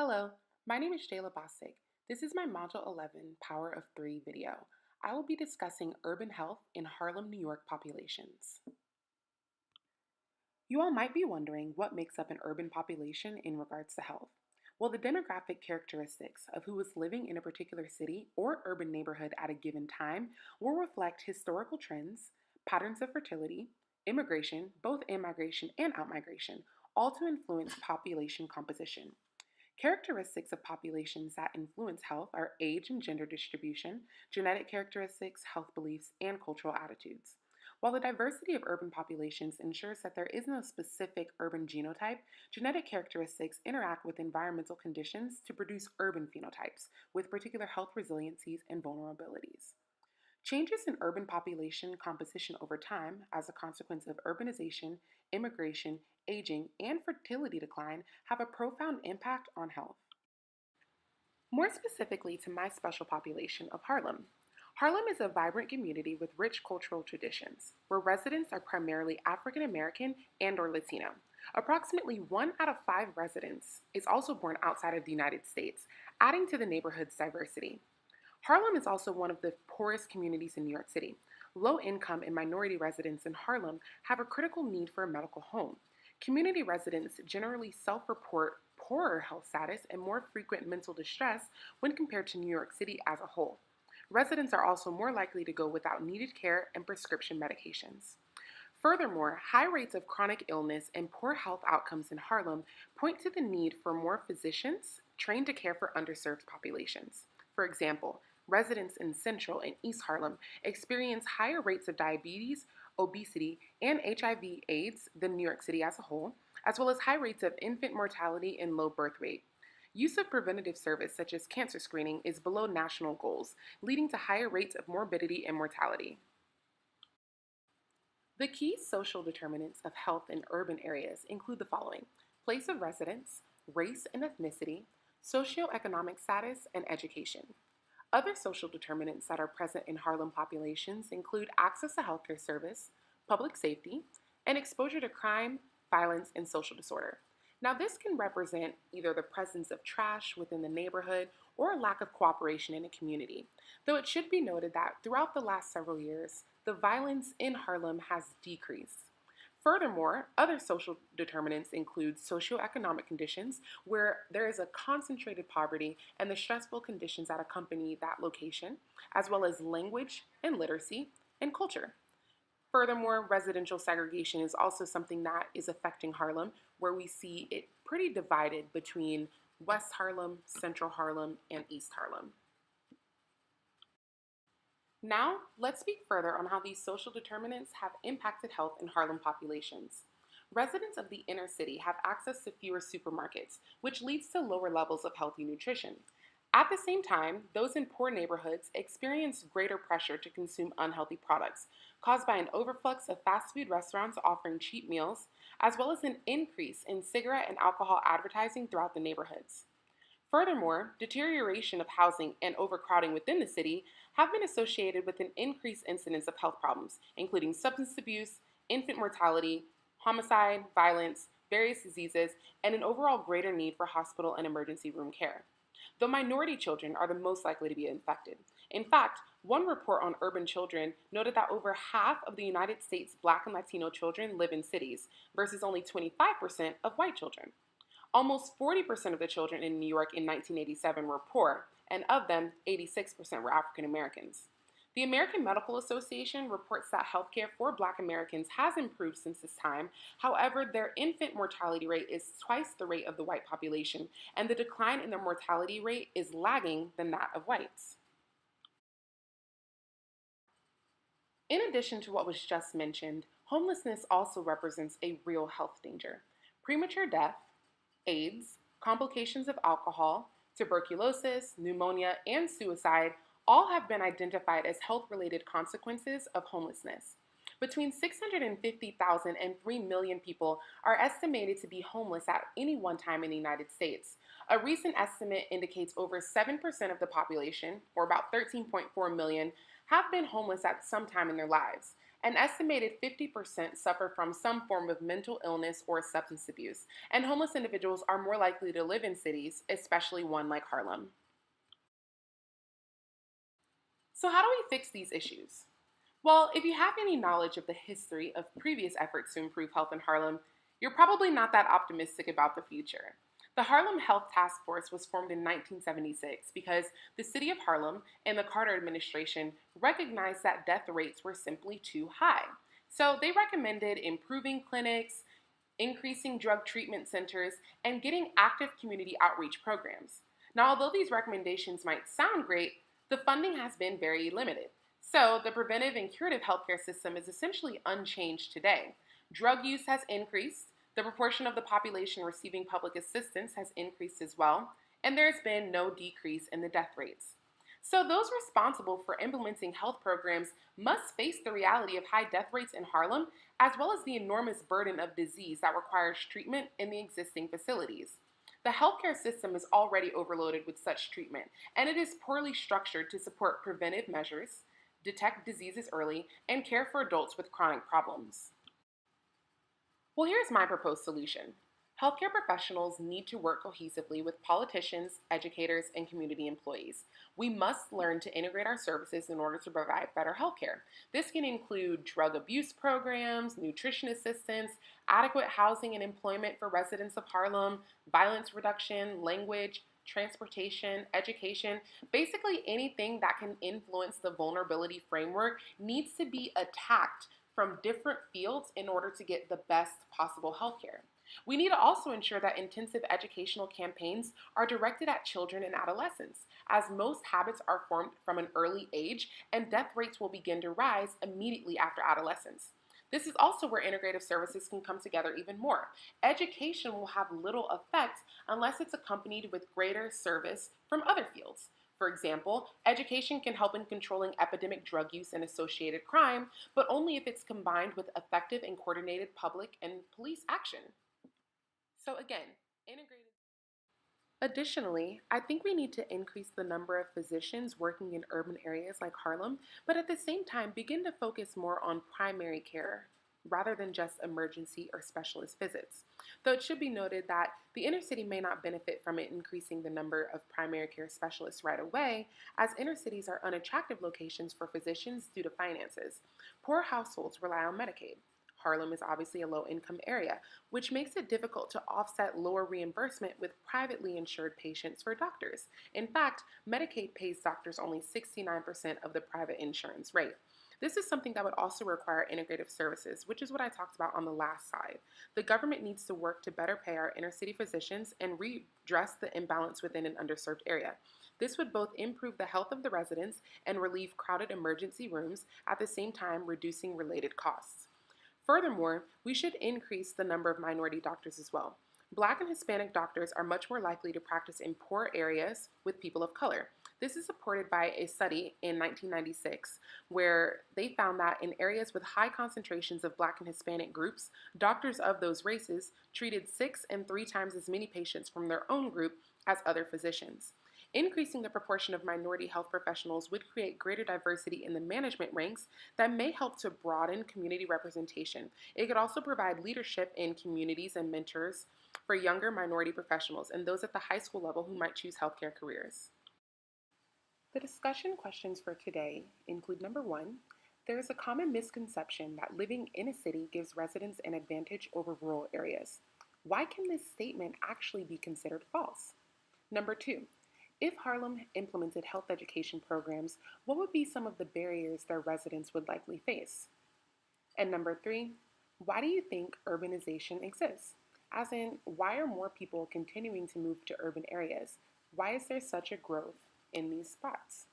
Hello, my name is M11 Bostic. This is my Module 11 Power of Three video. I will be discussing urban health in Harlem, New York populations. You all might be wondering what makes up an urban population in regards to health. Well, the demographic characteristics of who is living in a particular city or urban neighborhood at a given time will reflect historical trends, patterns of fertility, immigration, both in-migration and out-migration, all to influence population composition. Characteristics of populations that influence health are age and gender distribution, genetic characteristics, health beliefs, and cultural attitudes. While the diversity of urban populations ensures that there is no specific urban genotype, genetic characteristics interact with environmental conditions to produce urban phenotypes with particular health resiliencies and vulnerabilities. Changes in urban population composition over time as a consequence of urbanization, immigration, aging, and fertility decline have a profound impact on health. More specifically to my special population of Harlem. Harlem is a vibrant community with rich cultural traditions, where residents are primarily African American and or Latino. Approximately 1 out of 5 residents is also born outside of the United States, adding to the neighborhood's diversity. Harlem is also one of the poorest communities in New York City. Low income and minority residents in Harlem have a critical need for a medical home. Community residents generally self report poorer health status and more frequent mental distress when compared to New York City as a whole. Residents are also more likely to go without needed care and prescription medications. Furthermore, high rates of chronic illness and poor health outcomes in Harlem point to the need for more physicians trained to care for underserved populations. For example, residents in Central and East Harlem experience higher rates of diabetes, obesity, and HIV/AIDS than New York City as a whole, as well as high rates of infant mortality and low birth rate. Use of preventative service such as cancer screening is below national goals, leading to higher rates of morbidity and mortality. The key social determinants of health in urban areas include the following: place of residence, race and ethnicity, socioeconomic status, and education. Other social determinants that are present in Harlem populations include access to healthcare service, public safety, and exposure to crime, violence, and social disorder. Now, this can represent either the presence of trash within the neighborhood or a lack of cooperation in a community, though it should be noted that throughout the last several years, the violence in Harlem has decreased. Furthermore, other social determinants include socioeconomic conditions, where there is a concentrated poverty and the stressful conditions that accompany that location, as well as language and literacy and culture. Furthermore, residential segregation is also something that is affecting Harlem, where we see it pretty divided between West Harlem, Central Harlem, and East Harlem. Now, let's speak further on how these social determinants have impacted health in Harlem populations. Residents of the inner city have access to fewer supermarkets, which leads to lower levels of healthy nutrition. At the same time, those in poor neighborhoods experience greater pressure to consume unhealthy products, caused by an overflux of fast food restaurants offering cheap meals, as well as an increase in cigarette and alcohol advertising throughout the neighborhoods. Furthermore, deterioration of housing and overcrowding within the city have been associated with an increased incidence of health problems, including substance abuse, infant mortality, homicide, violence, various diseases, and an overall greater need for hospital and emergency room care. Though minority children are the most likely to be infected. In fact, one report on urban children noted that over half of the United States Black and Latino children live in cities, versus only 25% of white children. Almost 40% of the children in New York in 1987 were poor, and of them, 86% were African Americans. The American Medical Association reports that healthcare for Black Americans has improved since this time. However, their infant mortality rate is twice the rate of the white population, and the decline in their mortality rate is lagging than that of whites. In addition to what was just mentioned, homelessness also represents a real health danger. Premature death, AIDS, complications of alcohol, tuberculosis, pneumonia, and suicide all have been identified as health-related consequences of homelessness. Between 650,000 and 3 million people are estimated to be homeless at any one time in the United States. A recent estimate indicates over 7% of the population, or about 13.4 million, have been homeless at some time in their lives. An estimated 50% suffer from some form of mental illness or substance abuse, and homeless individuals are more likely to live in cities, especially one like Harlem. So, how do we fix these issues? Well, if you have any knowledge of the history of previous efforts to improve health in Harlem, you're probably not that optimistic about the future. The Harlem Health Task Force was formed in 1976 because the city of Harlem and the Carter administration recognized that death rates were simply too high. So they recommended improving clinics, increasing drug treatment centers, and getting active community outreach programs. Now, although these recommendations might sound great, the funding has been very limited. So, the preventive and curative healthcare system is essentially unchanged today. Drug use has increased, the proportion of the population receiving public assistance has increased as well, and there's been no decrease in the death rates. So, those responsible for implementing health programs must face the reality of high death rates in Harlem, as well as the enormous burden of disease that requires treatment in the existing facilities. The healthcare system is already overloaded with such treatment, and it is poorly structured to support preventive measures, detect diseases early, and care for adults with chronic problems. Well, here's my proposed solution. Healthcare professionals need to work cohesively with politicians, educators, and community employees. We must learn to integrate our services in order to provide better healthcare. This can include drug abuse programs, nutrition assistance, adequate housing and employment for residents of Harlem, violence reduction, language, transportation, education. Basically, anything that can influence the vulnerability framework needs to be attacked from different fields in order to get the best possible healthcare. We need to also ensure that intensive educational campaigns are directed at children and adolescents, as most habits are formed from an early age and death rates will begin to rise immediately after adolescence. This is also where integrative services can come together even more. Education will have little effect unless it's accompanied with greater service from other fields. For example, education can help in controlling epidemic drug use and associated crime, but only if it's combined with effective and coordinated public and police action. So again, integrated. Additionally, I think we need to increase the number of physicians working in urban areas like Harlem, but at the same time begin to focus more on primary care rather than just emergency or specialist visits. Though it should be noted that the inner city may not benefit from it increasing the number of primary care specialists right away, as inner cities are unattractive locations for physicians due to finances. Poor households rely on Medicaid. Harlem is obviously a low income area, which makes it difficult to offset lower reimbursement with privately insured patients for doctors. In fact, Medicaid pays doctors only 69% of the private insurance rate. This is something that would also require integrative services, which is what I talked about on the last slide. The government needs to work to better pay our inner city physicians and redress the imbalance within an underserved area. This would both improve the health of the residents and relieve crowded emergency rooms, at the same time reducing related costs. Furthermore, we should increase the number of minority doctors as well. Black and Hispanic doctors are much more likely to practice in poor areas with people of color. This is supported by a study in 1996 where they found that in areas with high concentrations of Black and Hispanic groups, doctors of those races treated 6 and 3 times as many patients from their own group as other physicians. Increasing the proportion of minority health professionals would create greater diversity in the management ranks that may help to broaden community representation. It could also provide leadership in communities and mentors for younger minority professionals and those at the high school level who might choose healthcare careers. The discussion questions for today include number 1, there is a common misconception that living in a city gives residents an advantage over rural areas. Why can this statement actually be considered false? Number 2, if Harlem implemented health education programs, what would be some of the barriers their residents would likely face? And number 3, why do you think urbanization exists? As in, why are more people continuing to move to urban areas? Why is there such a growth in these spots?